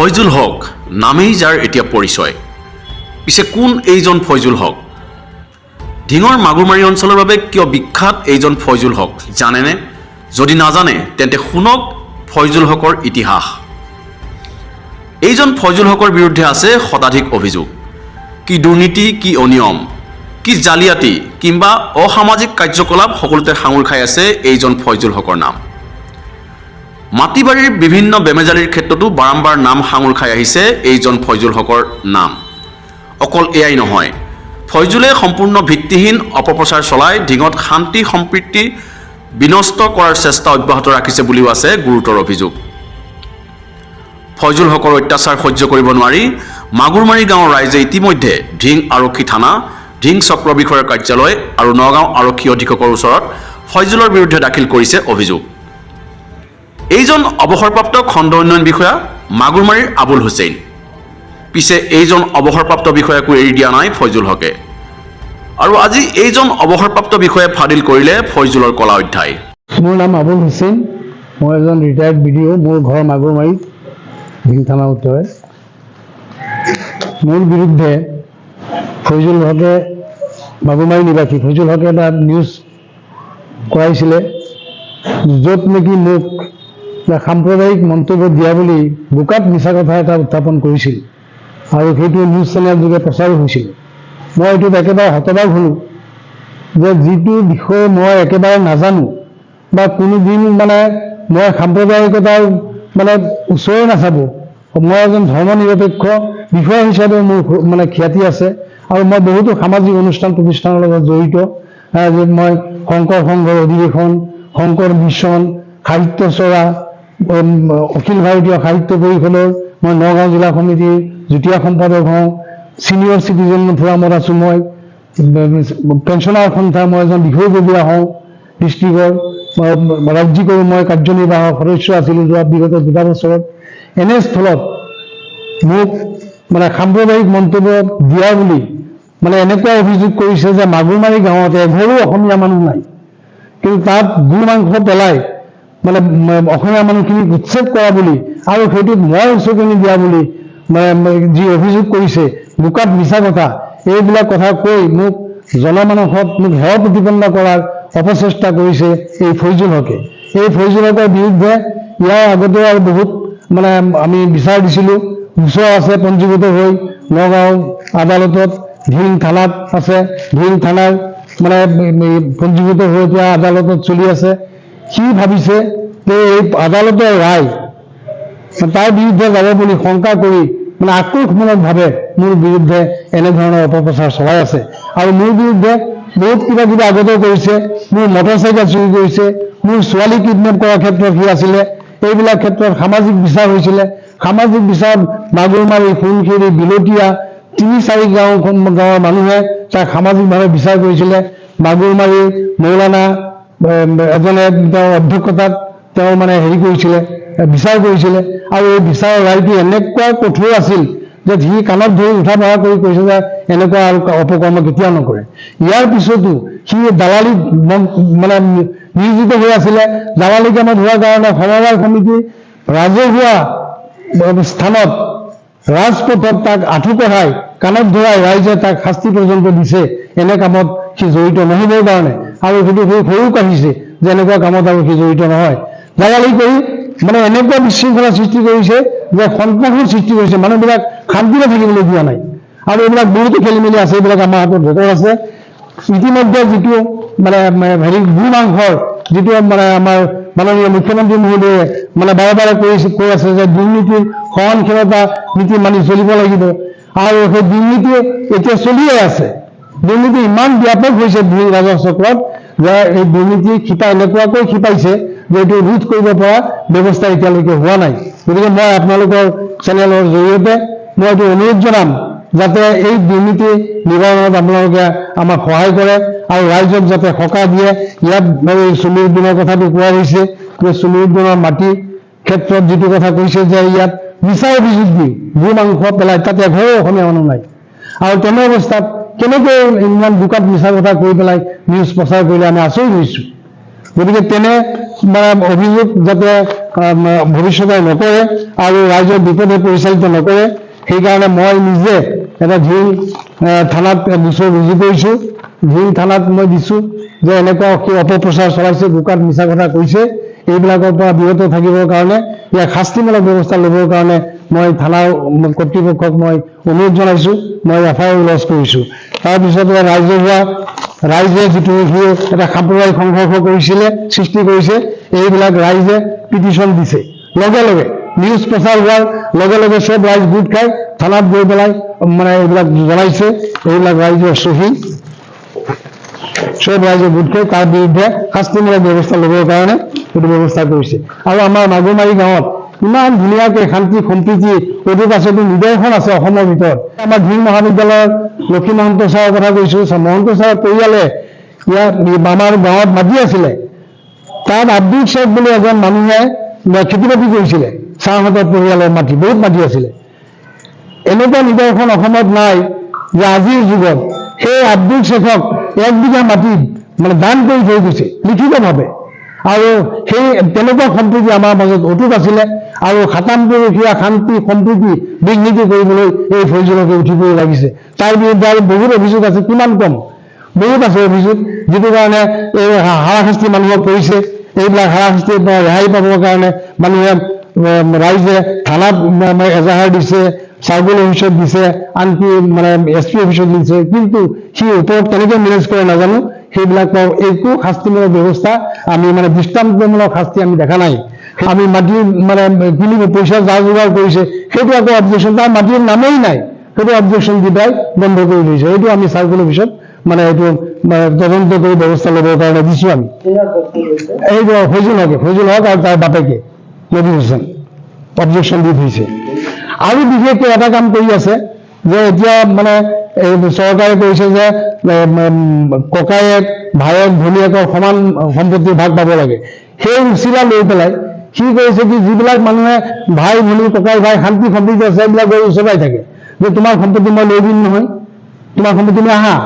ফয়জুল হক নামেই যাৰ এতিয়া পৰিচয়। পিছে কোন এইজন ফয়জুল হক? ঢিঙৰ মাগুৰমাৰী অঞ্চলৰ বাবে কিয় বিখ্যাত এইজন ফয়জুল হক জানেনে? যদি নাজানে তেন্তে শুনক ফয়জুল হকৰ ইতিহাস। এইজন ফয়জুল হকৰ বিৰুদ্ধে আছে শতাধিক অভিযোগ। কি দুৰ্নীতি, কি অনিয়ম, কি জালিয়াতি কিংবা অসামাজিক কাৰ্যকলাপ সকলোতে সাঙুৰ খাই আছে এইজন ফয়জুল হকৰ নাম। মাটিবাৰীৰ বিভিন্ন বেমেজালিৰ ক্ষেত্ৰতো বাৰম্বাৰ নাম সাঙুৰ খাই আহিছে এইজন ফয়জুল হকৰ নাম। অকল এয়াই নহয়, ফয়জুলে সম্পূৰ্ণ ভিত্তিহীন অপপ্ৰচাৰ চলাই ঢিঙত শান্তি সম্প্ৰীতি বিনষ্ট কৰাৰ চেষ্টা অব্যাহত ৰাখিছে বুলিও আছে গুৰুতৰ অভিযোগ। ফয়জুল হকৰ অত্যাচাৰ সহ্য কৰিব নোৱাৰি মাগুৰমাৰী গাঁৱৰ ৰাইজে ইতিমধ্যে ঢিং আৰক্ষী থানা, ঢিং চক্ৰ বিষয়াৰ কাৰ্যালয় আৰু নগাঁও আৰক্ষী অধীক্ষকৰ ওচৰত ফয়জুলৰ বিৰুদ্ধে দাখিল কৰিছে অভিযোগ। এইজন অৱসৰপ্ৰাপ্ত খণ্ড উন্নয়ন বিষয়া মাগুৰমাৰীৰ আবুল হুছেইন। পিছে এইজন অৱসৰপ্ৰাপ্ত বিষয়াকো এৰি দিয়া নাই ফয়জুল হকে। আৰু আজি এইজন অৱসৰপ্ৰাপ্ত বিষয়াই ফাদিল কৰিলে ফয়জুলৰ কলা অধ্যায়। মোৰ নাম আবুল হুছেইন, মই এজন ৰিটায়াৰ্ড BDO, মোৰ ঘৰ মাগুৰমাৰীত, ঢিং থানাৰ উত্তৰে। মোৰ বিৰুদ্ধে ফয়জুল হকে, মাগুৰমাৰী নিবাসী ফয়জুল হকে এটা নিউজ কৰাইছিলে, য'ত নেকি মোক সাম্প্ৰদায়িক মন্তব্য দিয়া বুলি বোকাত মিছা কথা এটা উত্থাপন কৰিছিল আৰু সেইটো নিউজ চেনেল যোগে প্ৰচাৰো হৈছিল। মই এইটোত একেবাৰে হতবাক হ'লোঁ যে যিটো বিষয়ে মই একেবাৰে নাজানো বা কোনোদিন মই সাম্প্ৰদায়িকতাৰ ওচৰে নাচাবো, মই এজন ধৰ্ম নিৰপেক্ষ বিষয়া হিচাপে মোৰ খ্যাতি আছে আৰু মই বহুতো সামাজিক অনুষ্ঠান প্ৰতিষ্ঠানৰ লগত জড়িত। মই শংকৰ সংঘৰ অধিৱেশন, শংকৰ মিছন, সাহিত্য চৰা, অখিল ভাৰতীয় সাহিত্য পৰিষদৰ মই নগাঁও জিলা সমিতিৰ যুটীয়া সম্পাদক হওঁ, ছিনিয়ৰ চিটিজেন ফোৰামত আছোঁ, মই পেঞ্চনাৰ সন্থা মই এজন বিষয়ববীয়া হওঁ ডিষ্ট্ৰিক্টৰ, ৰাজ্যিকৰ মই কাৰ্যনিৰ্বাহক সদস্য আছিলোঁ যোৱা বিগত 2 বছৰত। এনেস্থলত মোক সাম্প্ৰদায়িক মন্তব্য দিয়া বুলি এনেকুৱা অভিযোগ কৰিছে যে মাগুৰমাৰী গাঁৱত এঘৰো অসমীয়া মানুহ নাই, কিন্তু তাত গো মাংস পেলাই অসমীয়া মানুহখিনিক উচ্ছেদ কৰা বুলি আৰু সেইটোত মই উচতনি দিয়া বুলি যি অভিযোগ কৰিছে, বোকাত মিছা কথা, এইবিলাক কথা কৈ মোক জনমানসত মোক হেয় প্ৰতিপন্ন কৰাৰ অপচেষ্টা কৰিছে এই ফয়জুল হকে। এই ফয়জুল হকৰ বিৰুদ্ধে ইয়াৰ আগতে আৰু বহুত আমি বিচাৰ দিছিলোঁ, গোচৰ আছে পঞ্জীভূত হৈ নগাঁও আদালতত, ঢিং থানাত আছে, ঢিং থানাৰ পঞ্জীভূত হৈ এতিয়া আদালতত চলি আছে। সি ভাবিছে যে এই আদালতৰ ৰায় তাৰ বিৰুদ্ধে যাব বুলি শংকা কৰি আক্ৰোশমূলকভাৱে মোৰ বিৰুদ্ধে এনেধৰণৰ অপপ্ৰচাৰ চলাই আছে আৰু মোৰ বিৰুদ্ধে বহুত কিবা কিবি আগতেও কৰিছে। মোৰ মটৰচাইকেল চুৰি কৰিছে, মোৰ ছোৱালী কিডনেপ কৰাৰ ক্ষেত্ৰত সি আছিলে, এইবিলাক ক্ষেত্ৰত সামাজিক বিচাৰ হৈছিলে। সামাজিক বিচাৰ মাগুৰমাৰী, সোণখেৰি, বিলতীয়া 3-4 গাঁৱৰ মানুহে তাক সামাজিকভাৱে বিচাৰ কৰিছিলে। মাগুৰমাৰীৰ মৌলানা এজনে তেওঁৰ অধ্যক্ষতাত তেওঁ হেৰি কৰিছিলে, বিচাৰ কৰিছিলে আৰু এই বিচাৰৰ ৰায়টো এনেকুৱা কঠোৰ আছিল যে সি কাণত ধৰি উঠা বহা কৰি কৈছে যে এনেকুৱা আৰু অপকৰ্ম কেতিয়াও নকৰে। ইয়াৰ পিছতো সি দালালিত নিয়োজিত হৈ আছিলে। দালালি কামত হোৱাৰ কাৰণে সমবায় সমিতি ৰাজহুৱা স্থানত ৰাজপথত তাক আঁঠু কঢ়াই কাণত ধৰাই ৰাইজে তাক শাস্তি পৰ্যন্ত দিছে এনে কামত সি জড়িত নহবৰ কাৰণে, আৰু সেইটো সি সৰু কাঢ়িছে যে এনেকুৱা কামত আৰু সি জড়িত নহয়। দালালি কৰি এনেকুৱা বিশৃংখলা সৃষ্টি কৰিছে যে সন্ত্ৰাসৰ সৃষ্টি কৰিছে, মানুহবিলাক শান্তিৰে থাকিবলৈ দিয়া নাই। আৰু এইবিলাক বহুতো খেলি মেলি আছে, এইবিলাক আমাৰ হাতত ৰেকৰ্ড আছে। ইতিমধ্যে যিটো গো মাংসৰ যিটো আমাৰ মাননীয় মুখ্যমন্ত্ৰী মহোদয়ে বাৰে বাৰে কৈ আছে যে দুৰ্নীতিৰ সহনশীলতা নীতি মানি চলিব লাগিব, আৰু সেই দুৰ্নীতি এতিয়া চলিয়ে আছে। দুৰ্নীতি ইমান ব্যাপক হৈছে ৰাজহ চক্ৰত যে এই দুৰ্নীতি এনেকুৱাকৈ শিপাইছে যে এইটো ৰোধ কৰিব পৰা ব্যৱস্থা এতিয়ালৈকে হোৱা নাই। গতিকে মই আপোনালোকৰ চেনেলৰ জৰিয়তে মই এইটো অনুৰোধ জনাম যাতে এই দুৰ্নীতি নিবাৰণত আপোনালোকে আমাক সহায় কৰে আৰু ৰাইজক যাতে সকাহ দিয়ে। ইয়াত চমীউদ্দিনৰ কথাটো কোৱা হৈছে যে চমীউদ্দিনৰ মাটিৰ ক্ষেত্ৰত যিটো কথা কৈছে যে ইয়াত মিছা অভিযোগ দি গো মাংস পেলাই তাত এঘৰো অসমীয়া মানুহ নাই, আৰু তেনে অৱস্থাত কেনেকৈ ইমান বোকাত মিছা কথা কৈ পেলাই নিউজ প্ৰচাৰ কৰিলে আমি আচৰিত হৈছোঁ। গতিকে তেনে অভিযোগ যাতে ভৱিষ্যতে নকৰে আৰু ৰাইজৰ বিপদে পৰিচালিত নকৰে, সেইকাৰণে মই নিজে এটা ঝিল থানাত গোচৰ ৰুজু কৰিছোঁ। ঝিল থানাত মই দিছোঁ যে এনেকুৱা অপপ্ৰচাৰ চলাইছে, বোকাত মিছা কথা কৈছে, এইবিলাকৰ পৰা বিৰত থাকিবৰ কাৰণে ইয়াক শাস্তিমূলক ব্যৱস্থা ল'বৰ কাৰণে মই থানাৰ কৰ্তৃপক্ষক মই অনুৰোধ জনাইছোঁ। মই FIR লজ কৰিছোঁ। তাৰপিছতে ৰাইজে যিটো এটা সাম্প্ৰদায়িক সংঘৰ্ষ কৰিছিলে, সৃষ্টি কৰিছে, এইবিলাক ৰাইজে পিটিশ্যন দিছে। লগে লগে নিউজ প্ৰচাৰ হোৱাৰ লগে লগে চব ৰাইজ গোট খাই থানাত গৈ পেলাই এইবিলাক জনাইছে। এইবিলাক ৰাইজৰ চহী, চব ৰাইজে গোট খাই তাৰ বিৰুদ্ধে শাস্তিমূলক ব্যৱস্থা ল'বৰ কাৰণে এইটো ব্যৱস্থা কৰিছে। আৰু আমাৰ মাগুৰমাৰী গাঁৱত ইমান ধুনীয়াকৈ শান্তি সম্প্ৰীতি অতি পাছতো নিদৰ্শন আছে অসমৰ ভিতৰত। আমাৰ ঝিল মহাবিদ্যালয়ৰ লক্ষী মহন্ত ছাৰৰ কথা কৈছোঁ। মহন্ত ছাৰৰ পৰিয়ালে ইয়াত আমাৰ গাঁৱত মাটি আছিলে, তাত আব্দুল শ্বেখ বুলি এজন মানুহে খেতি বাতি কৰিছিলে। ছাৰহঁতৰ পৰিয়ালৰ মাটি, বহুত মাটি আছিলে। এনেকুৱা নিদৰ্শন অসমত নাই যে আজিৰ যুগত সেই আব্দুল শ্বেখক 1 বিঘা মাটি দান কৰি থৈ গৈছে লিখিতভাৱে। আৰু সেই তেনেকুৱা সম্প্ৰীতি আমাৰ মাজত অটুট আছিলে। আৰু 97 শান্তি সম্প্ৰীতি বিঘ্নিত কৰিবলৈ এই ফৈজুলকে উঠিবলৈ লাগিছে। তাৰ বিৰুদ্ধে আৰু বহুত অভিযোগ আছে, কিমান কম, বহুত আছে অভিযোগ, যিটো কাৰণে এই হাৰাশাস্তি মানুহক কৰিছে। এইবিলাক হাৰাশাস্তিৰ পৰা ৰেহাই পাবৰ কাৰণে মানুহে ৰাইজে থানাত এজাহাৰ দিছে, চাৰ্কল অফিচত দিছে, আনকি SP অফিচত দিছে, কিন্তু সি ওপৰত কেনেকৈ মেনেজ কৰে নাজানো। সেইবিলাক একো শাস্তিমূলক ব্যৱস্থা আমি দৃষ্টান্তমূলক শাস্তি আমি দেখা নাই। আমি মাটি কিনিব পইচা যা যোগাৰ কৰিছে, সেইটো আকৌ অবজেকশ্যন, তাৰ মাটিৰ নামেই নাই, সেইটো অবজেকশ্যন দি পেলাই বন্ধ কৰি দিছে। এইটো আমি চাৰ্কল অফিচত এইটো তদন্ত কৰি ব্যৱস্থা ল'বৰ কাৰণে দিছোঁ আমি। এইটো ফৈজুল হক আৰু তাৰ বাপেকে নবীন হুছেইন অবজেকশ্যন দি থৈছে। আৰু বিশেষকৈ এটা কাম কৰি আছে যে এতিয়া চৰকাৰে কৈছে যে ককায়েক ভায়েক ভনীয়েকৰ সমান সম্পত্তিৰ ভাগ পাব লাগে। সেই উচিলা লৈ পেলাই সি কৈছে কি, যিবিলাক মানুহে ভাই ভনী ককাই ভাই শান্তি সম্প্ৰীতি আছে, সেইবিলাক গৈ উচবাই থাকে যে তোমাৰ সম্পত্তি মই লৈ দিম নহয়, তোমাৰ সম্পত্তি তুমি আহা।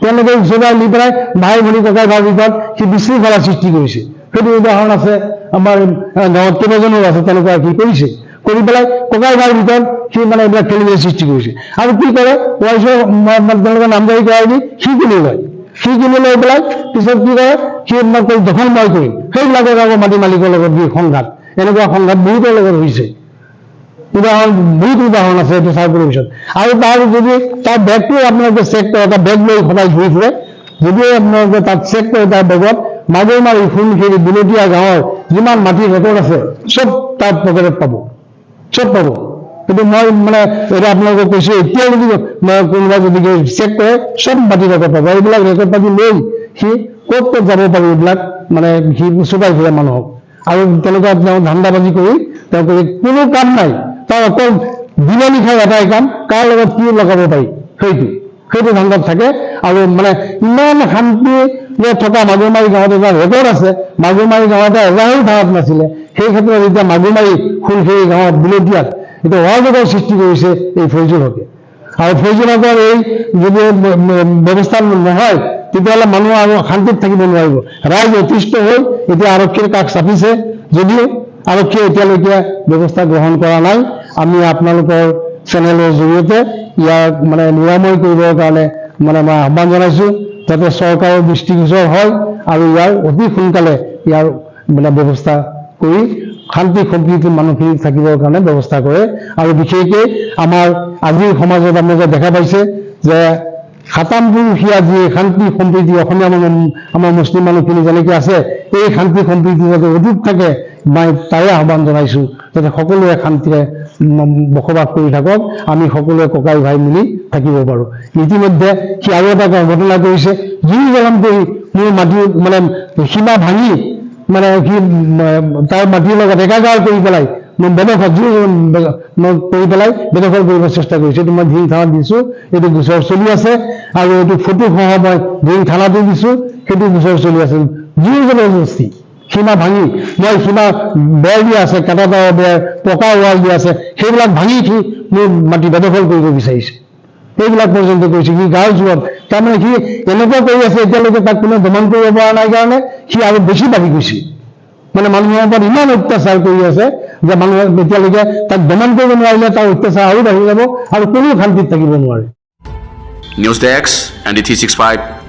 তেওঁলোকে উচবাই নি পেলাই ভাই ভনী ককাই ভাইৰ ভিতৰত সি বিশৃংখলা সৃষ্টি কৰিছে। সেইটো উদাহৰণ আছে আমাৰ গাঁৱত, কেইবাজনো আছে তেনেকুৱা কি কৰিছে, কৰি পেলাই ককাই ভাইৰ ভিতৰত সি এইবিলাক খেলিমেলি সৃষ্টি কৰিছে। আৰু কি কৰে, ৱাইফৰ তেওঁলোকে নামজাৰি কৰাই দি সি কিনি লয়। সি কিনি লৈ পেলাই পিছত কি কৰে, সি দখল মই কৰিম, সেইবিলাকক আকৌ মাটি মালিকৰ লগত দি সংঘাত। এনেকুৱা সংঘাত বহুতৰ লগত হৈছে, বহুত উদাহৰণ আছে এইটো চাৰ্কল অফিচত। আৰু তাৰ যদি তাৰ বেগটো আপোনালোকে চেক কৰে, এটা বেগ লৈ সদায় ঘূৰি ফুৰে, যদি আপোনালোকে তাত চেক কৰে তাৰ বেগত মাগুৰমাৰী, সোণখেৰি, বিলতীয়া গাঁৱৰ যিমান মাটিৰ ৰেকৰ্ড আছে চব তাৰ পকেটত পাব, চব পাব। কিন্তু মই এটা আপোনালোকক কৈছোঁ, এতিয়া যদি কোনোবা যদি চেক কৰে চব মাটি ৰেকৰ্ড পাব। এইবিলাক ৰেকৰ্ড পাতি লৈ সি ক'ত ক'ত যাব পাৰি, এইবিলাক সি চুপাই ফুৰে মানুহক। আৰু তেনেকুৱা তেওঁ ধান্দাবাজি কৰি তেওঁ কোনো কাম নাই, তাৰ অকল দিনে নিশাই এটাই কাম, কাৰ লগত কি লগাব পাৰি সেইটো ধান্দাত থাকে। আৰু ইমান শান্তি থকা মাগুৰমাৰী গাঁৱত এটা ৰেকৰ্ড আছে। মাগুৰমাৰী গাঁৱত এজাৰো ধাৰাত নাছিলে, সেই ক্ষেত্ৰত এতিয়া মাগুৰমাৰী সোণখেৰি গাঁৱত বিলতীয়াত এতিয়া অৰাজকৰ সৃষ্টি কৰিছে এই ফৈজুল হকে। আৰু ফৈজুল হকৰ এই যদি ব্যৱস্থা নহয়, তেতিয়াহ'লে মানুহ আৰু শান্তিত থাকিব নোৱাৰিব। ৰাইজ অতিষ্ঠ হৈ এতিয়া আৰক্ষীৰ কাষ চাপিছে, যদিও আৰক্ষীয়ে এতিয়ালৈকে ব্যৱস্থা গ্ৰহণ কৰা নাই। আমি আপোনালোকৰ চেনেলৰ জৰিয়তে ইয়াক নিৰাময় কৰিবৰ কাৰণে মই আহ্বান জনাইছোঁ, যাতে চৰকাৰৰ দৃষ্টিগোচৰ হয় আৰু ইয়াৰ অতি সোনকালে ইয়াৰ ব্যৱস্থা কৰি শান্তি সম্প্ৰীতি মানুহখিনি থাকিবৰ কাৰণে ব্যৱস্থা কৰে। আৰু বিশেষকৈ আমাৰ আজিৰ সমাজত আপোনালোকে দেখা পাইছে যে 97 যি শান্তি সম্প্ৰীতি অসমীয়া আমাৰ মুছলিম মানুহখিনি যেনেকৈ আছে, এই শান্তি সম্প্ৰীতি যাতে অটুট থাকে, মই তাৰে আহ্বান জনাইছোঁ, যাতে সকলোৱে শান্তিৰে বসবাস কৰি থাকক, আমি সকলোৱে ককাই ভাই মিলি থাকিব পাৰোঁ। ইতিমধ্যে সি আৰু এটা ঘটনা কৰিছে, জুই জ্বলন কৰি মোৰ মাটিৰ সীমা ভাঙি সি তাৰ মাটিৰ লগত একাকাৰ কৰি পেলাই বেদখল কৰি পেলাই বেদখল কৰিব চেষ্টা কৰিছে। এইটো মই ঝিল থানাত দিছোঁ, এইটো গোচৰ চলি আছে। আৰু এইটো ফটোসহ মই ঝিল থানাতো দিছোঁ, সেইটো গোচৰ চলি আছে। জোৰ জবৰদস্তি সীমা ভাঙি, মই সীমা বেৰ দিয়া আছে, কাটা তাঁৰৰ বেৰ, পকা ৱাল দিয়া আছে, সেইবিলাক ভাঙি সি মোৰ মাটি বেদখল কৰিব বিচাৰিছে। এইবিলাক পৰ্যন্ত কৰিছে। সি গাঁৱৰ যুৱক, তাৰমানে সি এনেকুৱা কৰি আছে এতিয়ালৈকে তাক কোনো দমন কৰিব পৰা নাই কাৰণে সি আৰু বেছি বাঢ়ি গৈছে। মানে মানুহৰ ওপৰত ইমান অত্যাচাৰ কৰি আছে যে মানুহে এতিয়ালৈকে তাক দমন কৰিব নোৱাৰিলে তাৰ অত্যাচাৰ আৰু বাঢ়ি যাব আৰু কোনো শান্তিত থাকিব নোৱাৰে। News desk ND 365